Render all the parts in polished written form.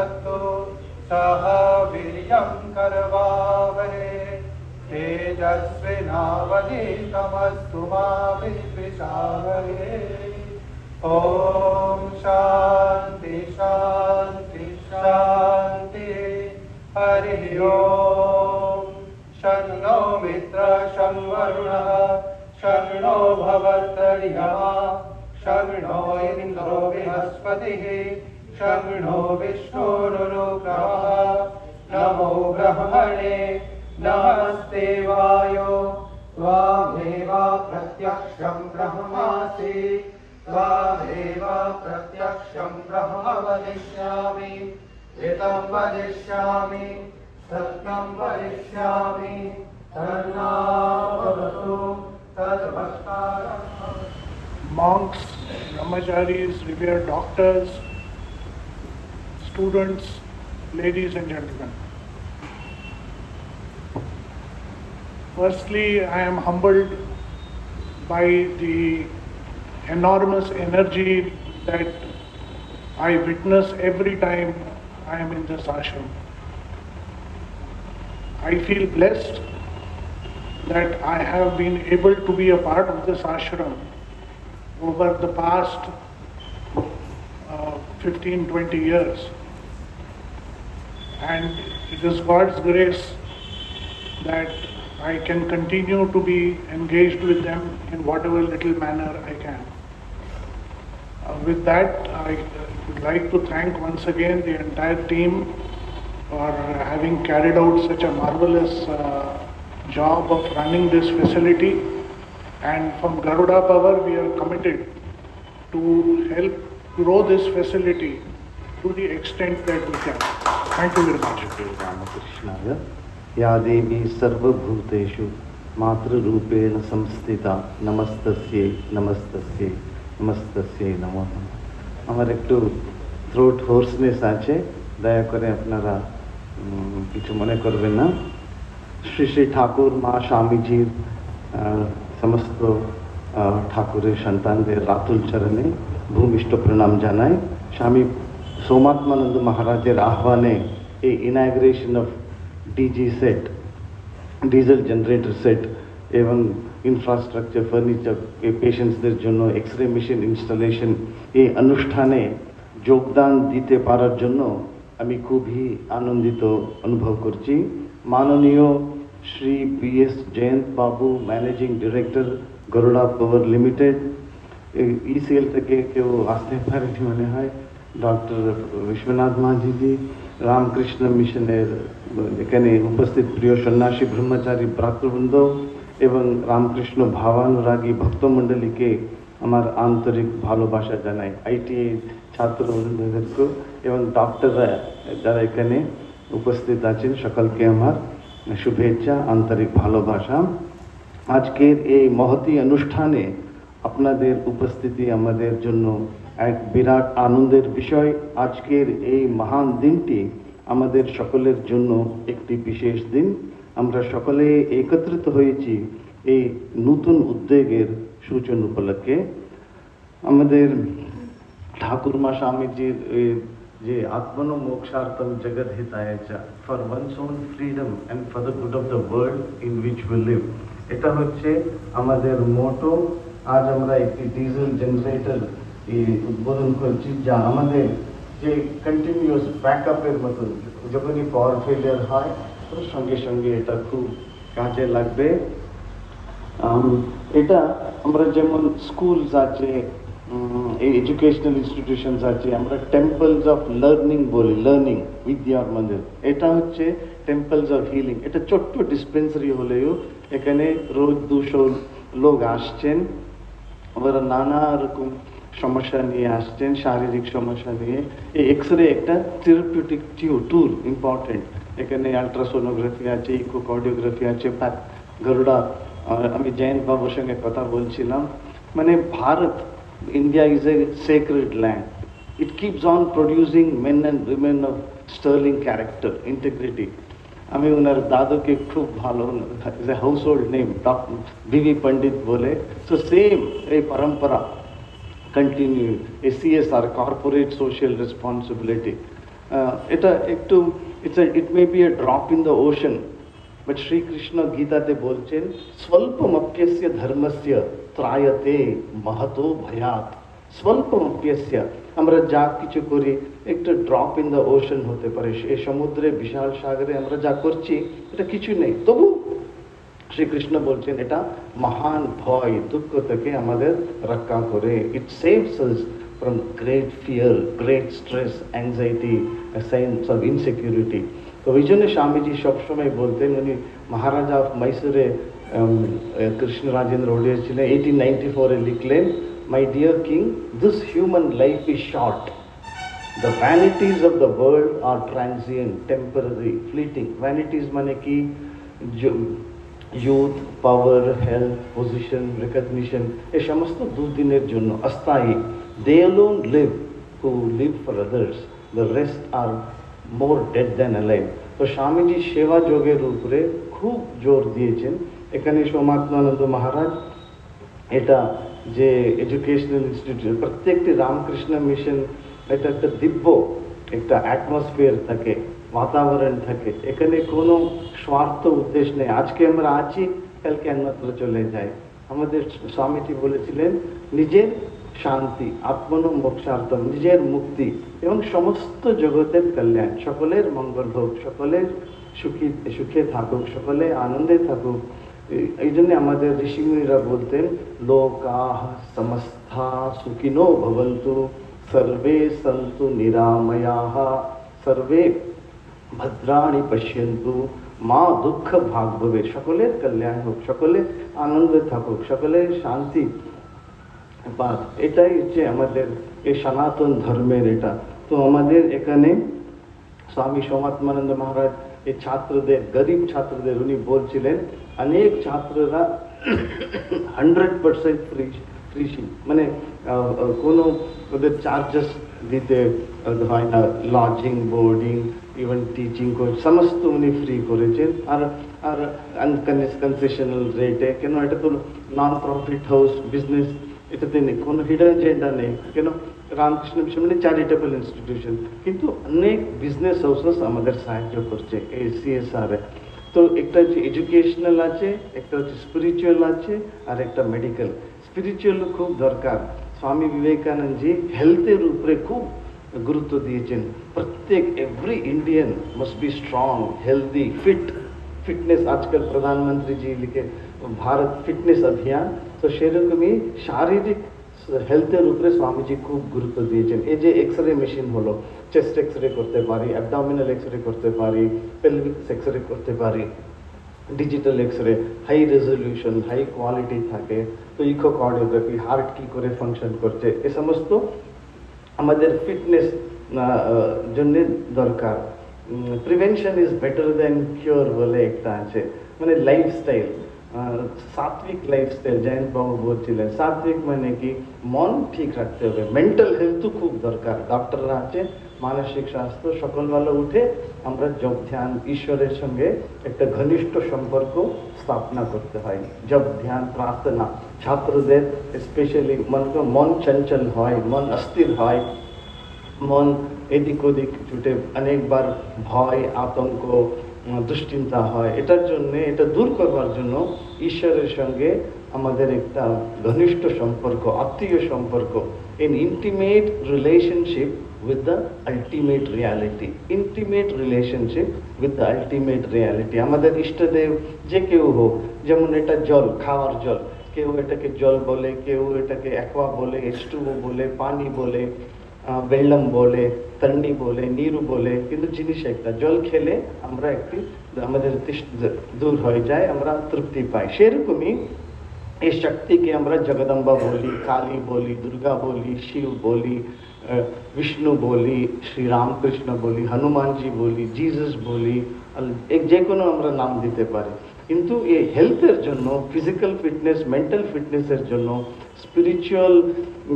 तत्तु सह वीर्यं करवावहे तेजस्विनावधीतमस्तु मा विद्विषावहे। ओम शांति शांति शांति। हरि ओम। शन्नो मित्र शं वरुणः शं नो भवत्तर्यमा शं नो इंद्रो बृहस्पतिः शं नो विष्णुरुक्रमः। नमो ब्रह्मणे नमस्ते वायो त्वामेव प्रत्यक्षं ब्रह्मासि त्वामेव प्रत्यक्षं ब्रह्म वदिष्यामि एतं वदिष्यामि सत्यं वदिष्यामि तन्नावतु तद्वक्तारं। Monks, brahmacharis, revered doctors, students, ladies and gentlemen. Firstly, I am humbled by the enormous energy that I witness every time I am in this ashram. I feel blessed that I have been able to be a part of this ashram over the past 15-20 years, and it is God's grace that I can continue to be engaged with them in whatever little manner I can. With that, I would like to thank once again the entire team for having carried out such a marvelous job of running this facility, and from Garuda Power we are committed to help grow this facility to the extent that we can. Thank you very much. Ramakrishna. या देवी सर्वभूतेषु मातृरूपेण संस्थिता नमस्तस्यै नमस्तस्यै नमस्तस्यै नमो नमः। আমার একটু throat hoarseness আছে, দয়া করে আপনারা কিছু মনে করবেন না। শ্রী শ্রী ঠাকুর মা স্বামীজির সমস্ত ঠাকুরের সন্তানদের রাতুল চরণে ভূমিষ্ঠ প্রণাম জানাই। স্বামী সোমাত্মানন্দ মহারাজের আহ্বানে এই inauguration of DG set, diesel generator set এবং ইনফ্রাস্ট্রাকচার ফার্নিচার পেশেন্টসদের জন্য এক্সরে মেশিন ইনস্টলেশন এই অনুষ্ঠানে যোগদান দিতে পারার জন্য আমি খুবই আনন্দিত অনুভব করছি। মাননীয় শ্রী বি.এস. জয়ন্ত বাবু, ম্যানেজিং ডিরেক্টর গরুড়া পাওয়ার লিমিটেড, ইসিএল থেকে কেউ আসতে পারেনি মনে হয়, ডক্টর বিশ্বনাথ মাঝিজি, রামকৃষ্ণ মিশনের এখানে উপস্থিত প্রিয় সন্ন্যাসী ব্রহ্মচারী ভ্রাতৃবৃন্দ এবং রামকৃষ্ণ ভাবানুরাগী ভক্তমণ্ডলীকে আমার আন্তরিক ভালোবাসা জানাই। আইটিআই ছাত্রবৃন্দদেরকে এবং ডক্টররা যারা এখানে উপস্থিত আছেন সকলকে আমার শুভেচ্ছা, আন্তরিক ভালোবাসা। আজকের এই মহতী অনুষ্ঠানে আপনাদের উপস্থিতি আমাদের জন্য এক বিরাট আনন্দের বিষয়। আজকের এই মহান দিনটি আমাদের সকলের জন্য একটি বিশেষ দিন। আমরা সকলে একত্রিত হয়েছি এই নতুন উদ্যোগের সূচনা উপলক্ষে। আমাদের ঠাকুরমা স্বামীজির যে আত্মনো মোক্ষার্থম জগৎ হিতায় চা, for one's own freedom and for the good of the world in which we live, এটা হচ্ছে আমাদের মোটো। আজ আমরা একটি ডিজেল জেনারেটর উদ্বোধন করছি, যা আমাদের যে কন্টিনিউয়াস ব্যাকআপের মতো, যখনই পাওয়ার ফেলিয়ার হয় ওর সঙ্গে সঙ্গে এটা খুব কাজে লাগবে। এটা আমরা যেমন স্কুলস আছে, এই এডুকেশনাল ইনস্টিটিউশনস আছে, আমরা টেম্পলস অফ লার্নিং বলি, লার্নিং বিদ্যার মন্দির। এটা হচ্ছে টেম্পলস অফ হিলিং। এটা ছোট্ট ডিসপেন্সারি হলেও এখানে রোজ 200 লোক আসছেন, ওরা নানা রকম সমস্যা নিয়ে আসছেন, শারীরিক সমস্যা নিয়ে। এই এক্সরে একটা থেরাপিউটিক ট্যুর ইম্পর্টেন্ট। এখানে আলট্রাসোনোগ্রাফি আছে, ইকোকার্ডিওগ্রাফি আছে, গরুড়া। আমি জয়ন্ত বাবুর সঙ্গে কথা বলছিলাম, মানে Bharat, India is a sacred land. It keeps on producing men and women of sterling character, integrity. আমি ওনার দাদুকে খুব ভালো, is a house hold name, doctor বিবি পণ্ডিত বলে। সো সেম এই পরম্পরা কন্টিনিউ, এ CSR, কর্পোরেট সোশ্যাল রেসপন্সিবিলিটি। এটা একটু it may be a drop in the ocean, but Shri Krishna গীতাতে বলছেন স্বল্পমপ্যস্য ধর্মস্য ত্রায়তে মহতো ভয়াৎ। স্বল্পমপ্যস্য, আমরা যা কিছু করি একটা ড্রপ ইন দ্য ওশন হতে পারে, এই সমুদ্রে বিশাল সাগরে আমরা যা করছি এটা কিছু নেই, তবু শ্রীকৃষ্ণ বলছেন এটা মহান ভয় দুঃখ থেকে আমাদের রক্ষা করে। It saves us from great fear, great stress, anxiety, sense of insecurity. তো ওই জন্য স্বামীজি সবসময় বলতেন, উনি মহারাজা অফ মাইসুরে কৃষ্ণ রাজেন্দ্র ওডিয়া ছিলেন, 1894-এ লিখলেন, my dear king, this human life is short, the vanities of the world are transient, temporary, fleeting. Vanities মানে কি? youth, power, health, position, recognition, এই সমস্ত দুদিনের জন্য অস্থায়ী। they alone live who live for others, the rest are more dead than alive. তো স্বামীজি সেবা যোগের উপরে খুব জোর দিয়েছেন। এখানে সোমাত্মানন্দ মহারাজ এটা যে এডুকেশনাল ইনস্টিটিউট, প্রত্যেকটি রামকৃষ্ণ মিশন এটা একটা দিব্য একটা অ্যাটমসফিয়ার থাকে, বাতাবরণ থাকে, এখানে কোনো স্বার্থ উদ্দেশ্য নেই। আজকে আমরা আছি, কালকে অন্যত্র চলে যাই। আমাদের স্বামীজি বলেছিলেন নিজের শান্তি, আত্মনো মোক্ষার্থম, নিজের মুক্তি এবং সমস্ত জগতের কল্যাণ, সকলের মঙ্গল হোক, সকলের সুখে থাকুক, সকলে আনন্দে থাকুক। এই জন্য আমাদের ঋষিমুনিরা বলতেন লোকাঃ সমস্তা সুখিনো ভবন্তু, সর্বে সন্তু নিরাময়াঃ, সর্বে ভদ্রাণি পশ্যন্তু, মা দুঃখ ভাগ ভবে, সকলের কল্যাণ হোক, সকলে আনন্দে থাকুক, সকলের শান্তি পাক। এটাই হচ্ছে আমাদের এই সনাতন ধর্মের এটা। তো আমাদের এখানে স্বামী সোমাত্মানন্দ মহারাজ এই ছাত্রদের, গরিব ছাত্রদের উনি বলছিলেন, অনেক ছাত্ররা 100% ফ্রি, মানে কোনো ওদের চার্জেস দিতে হয় না, lodging, boarding, even teaching course সমস্ত উনি ফ্রি করেছেন। আর আর কনসেশনাল রেটে, কেন এটা তো নন প্রফিট হাউস বিজনেস, এটাতে নেই কোনো হিডেন এজেন্ডা নেই, কেন রামকৃষ্ণ মিশন মানে চ্যারিটেবল ইনস্টিটিউশন, কিন্তু অনেক বিজনেস হাউসেস আমাদের সাহায্য করছে এই CSR-এ। তো একটা হচ্ছে এডুকেশনাল আছে, একটা হচ্ছে স্পিরিচুয়াল আছে, আর একটা মেডিকেল। স্পিরিচুয়াল খুব দরকার। স্বামী বিবেকানন্দজি হেলথের উপরে খুব গুরুত্ব দিয়েছেন। প্রত্যেক every Indian must be strong, healthy, fitness. আজকাল প্রধানমন্ত্রীজি লিখে ভারত ফিটনেস অভিযান, তো সেরকমই শারীরিক হেলথের উপরে স্বামীজি খুব গুরুত্ব দিয়েছেন। এই যে এক্সরে মেশিন হলো, চেস্ট এক্সরে করতে পারি, অ্যাবডোমিনাল এক্সরে করতে পারি, পেলভিক এক্সরে করতে পারি, digital X-ray, high resolution, high quality থাকে। তো ইকোকার্ডিওগ্রাফি, হার্ট কি করে ফাংশন করছে, এ সমস্ত আমাদের ফিটনেস জন্য দরকার। Prevention is better then cure বলে একটা আছে, মানে লাইফস্টাইল, সাত্বিক লাইফস্টাইল। জয়ন্ত বাবু বলছিলেন সাত্বিক মানে কি, মন ঠিক রাখতে হবে, মেন্টাল হেলথও খুব দরকার। ডক্টররা আছে, মানসিক স্বাস্থ্য, সকালবেলা উঠে আমরা যোগ ধ্যান, ঈশ্বরের সঙ্গে একটা ঘনিষ্ঠ সম্পর্ক স্থাপনা করতে হয়। যোগ ধ্যান, প্রার্থনা, ছাত্রদের স্পেশালি মন চঞ্চল হয়, মন অস্থির হয়, মন এদিক ওদিক ছুটে, অনেকবার ভয়, আতঙ্ক, দুশ্চিন্তা হয়। এটার জন্য, এটা দূর করবার জন্য ঈশ্বরের সঙ্গে আমাদের একটা ঘনিষ্ঠ সম্পর্ক, আত্মীয় সম্পর্ক, in intimate relationship with the ultimate reality, intimate relationship with the ultimate reality। আমাদের ইষ্টদেব যে কেউ হোক, যেমন এটা জল, খাওয়ার জল, কেউ এটাকে জল বলে, কেউ এটাকে অ্যাকোয়া বলে, H2O বলে, পানি বলে, বেল্লাম বলে, তন্ডি বলে, নীরু বলে, কিন্তু জিনিস একটা। জল খেলে আমরা একটি আমাদের দূর হয়ে যায়, আমরা তৃপ্তি পাই। সেরকমই এই শক্তিকে আমরা জগদম্বা বলি, কালী বলি, দুর্গা বলি, শিব বলি, বিষ্ণু বলি, শ্রী রামকৃষ্ণ বলি, হনুমানজি বলি, জিসাস বলি, যে কোনো আমরা নাম দিতে পারি। কিন্তু এই হেলথের জন্য, ফিজিক্যাল ফিটনেস, মেন্টাল ফিটনেসের জন্য স্পিরিচুয়াল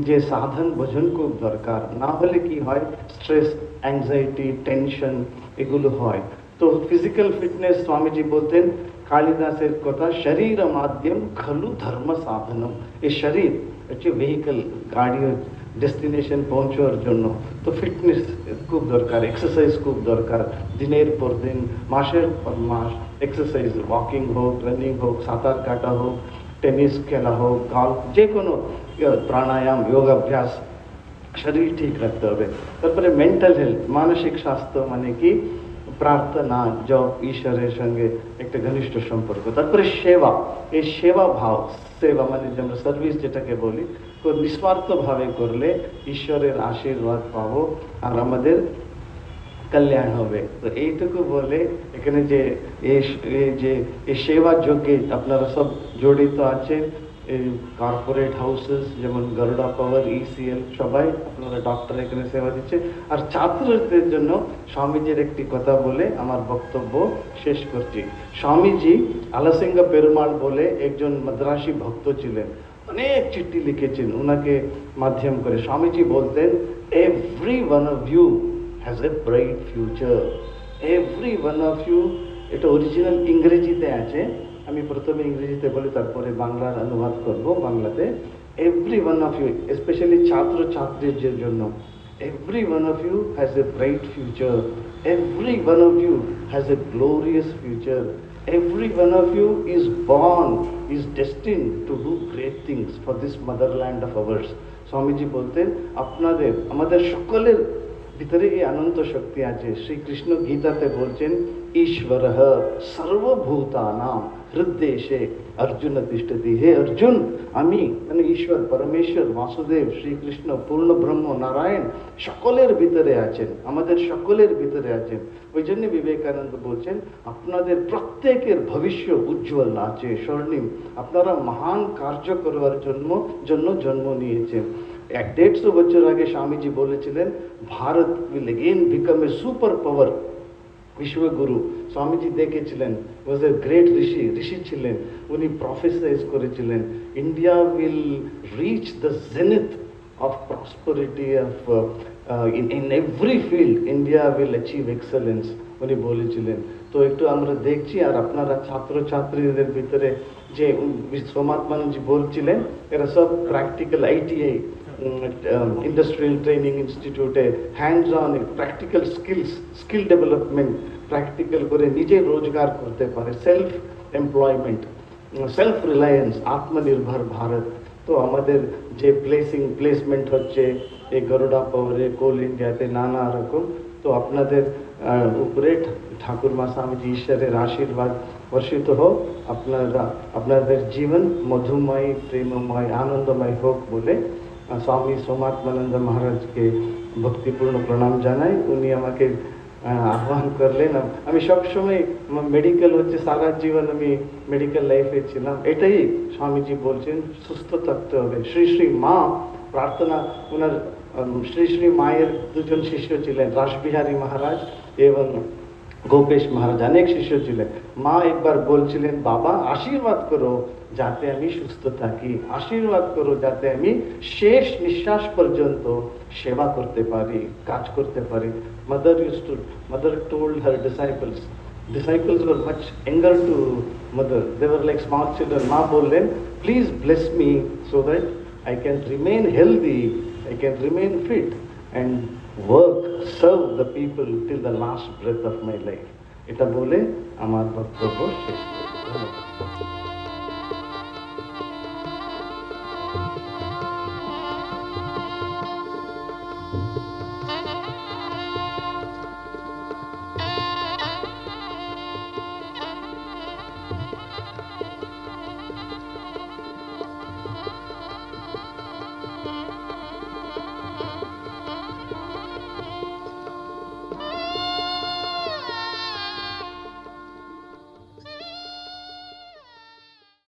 যে সাধন ভজন খুব দরকার। না হলে কি হয়, স্ট্রেস, অ্যাংজাইটি, টেনশন এগুলো হয়। তো ফিজিক্যাল ফিটনেস, স্বামীজি বলতেন কালিদাসের কথা, শরীর মাধ্যম খলু ধর্ম সাধনম। এই শরীর হচ্ছে ভেহিকল, গাড়ি, ডেস্টিনেশন পৌঁছানোর জন্য। তো ফিটনেস খুব দরকার, এক্সারসাইজ খুব দরকার, দিনের পর দিন মাসের পর মাস এক্সারসাইজ, ওয়াকিং হোক, রানিং হোক, সাঁতার কাটা হোক, টেনিস খেলা হোক, গল্ফ, যে কোনো প্রাণায়াম, যোগাভ্যাস, শরীর ঠিক রাখতে হবে। তারপরে মেন্টাল হেলথ, মানসিক স্বাস্থ্য মানে কি প্রার্থনা, জপ, ঈশ্বরের সঙ্গে একটা ঘনিষ্ঠ সম্পর্ক। তারপরে সেবা, এই সেবা ভাব, সেবা মানে যে আমরা সার্ভিস যেটাকে বলি, নিঃস্বার্থভাবে করলে ঈশ্বরের আশীর্বাদ পাবো আর আমাদের কল্যাণ হবে। তো এইটুকু বলে এখানে যে এই সেবা যোগে আপনারা সব জড়িত আছেন, এই কর্পোরেট হাউসেস যেমন গরুড়া পাওয়ার, ইসিএল, সবাই আপনারা ডক্টর এখানে সেবা দিচ্ছে। আর ছাত্রদের জন্য স্বামীজির একটি কথা বলে আমার বক্তব্য শেষ করছি। স্বামীজি আলাসিঙ্গ পেরুমাল বলে একজন মাদ্রাসি ভক্ত ছিলেন, অনেক চিঠি লিখেছেন ওনাকে মাধ্যম করে। স্বামীজি বলতেন, every one of you has a bright future, every one of you. এটা অরিজিনাল ইংরেজিতে আছে, আমি প্রথমে ইংরেজিতে বলি তারপরে বাংলার অনুবাদ করব বাংলাতে। Every one of you, specially ছাত্র ছাত্রীদের জন্য, every one of you has a bright future, every one of you has a glorious future, every one of you is born, is destined to do great things for this motherland of ours. Swamiji বলতেন, আপনাদের আমাদের সকলের ভিতরে এই অনন্ত শক্তি আছে। শ্রীকৃষ্ণ গীতাতে বলছেন, ঈশ্বরঃ সর্বভূতানাং হৃদ্দেশে অর্জুন তিষ্ঠতি। হে অর্জুন, আমি মানে ঈশ্বর, পরমেশ্বর, বাসুদেব, শ্রীকৃষ্ণ, পূর্ণ ব্রহ্ম, নারায়ণ সকলের ভিতরে আছেন, আমাদের সকলের ভিতরে আছেন। ওই জন্য বিবেকানন্দ বলছেন, আপনাদের প্রত্যেকের ভবিষ্য উজ্জ্বল আছে, স্বর্ণিম। আপনারা মহান কার্য করবার জন্য জন্ম নিয়েছেন। 150 বছর আগে স্বামীজি বলেছিলেন, Bharat will again become a super power, বিশ্বগুরু। Swamiji দেখেছিলেন, ওয়াজ এ গ্রেট ঋষি ছিলেন, উনি প্রফেসাইজ করেছিলেন, India will reach the zenith of prosperity of in every field, India will achieve excellence, উনি বলেছিলেন। তো একটু আমরা দেখছি, আর আপনারা ছাত্রছাত্রীদের ভিতরে যে সোমাত্মানন্দজি বলছিলেন, এরা সব প্র্যাকটিক্যাল আইটিআই, ইন্ডাস্ট্রিয়াল ট্রেনিং ইনস্টিটিউটে hands on practical skill development, practical করে নিজে রোজগার করতে পারে, সেলফ এমপ্লয়মেন্ট, সেলফ রিলায়েন্স, আত্মনির্ভর ভারত। তো আমাদের যে প্লেসমেন্ট হচ্ছে এই গরুড়া পাওয়ারে, কোল ইন্ডিয়াতে, নানা রকম। তো আপনাদের উপরে ঠাকুরমা স্বামীজি ঈশ্বরের আশীর্বাদ বর্ষিত হোক, আপনাদের জীবন মধুময়, প্রেমময়, আনন্দময় হোক বলে স্বামী সোমাত্মানন্দ মহারাজকে ভক্তিপূর্ণ প্রণাম জানাই। উনি আমাকে আহ্বান করলেন। আমি সবসময় মেডিকেল হচ্ছে, সারা জীবন আমি মেডিকেল লাইফে ছিলাম, এটাই স্বামীজি বলছেন, সুস্থ থাকতে হবে। শ্রী শ্রী মা প্রার্থনা, ওনার শ্রী শ্রী মায়ের দুজন শিষ্য ছিলেন, রাসবিহারী মহারাজ এবং গোপেশ মহারাজ, অনেক শিষ্য ছিলেন। মা একবার বলছিলেন, বাবা আশীর্বাদ করো যাতে আমি সুস্থ থাকি, আশীর্বাদ করো যাতে আমি শেষ নিঃশ্বাস পর্যন্ত সেবা করতে পারি, কাজ করতে পারি। Mother told her disciples were much younger to mother, they were like small children. মা বললেন, please bless me so that I can remain healthy, I can remain fit and work, serve the people till the last breath of my life. এটা বলে আমার বক্তব্য শেষ করছি।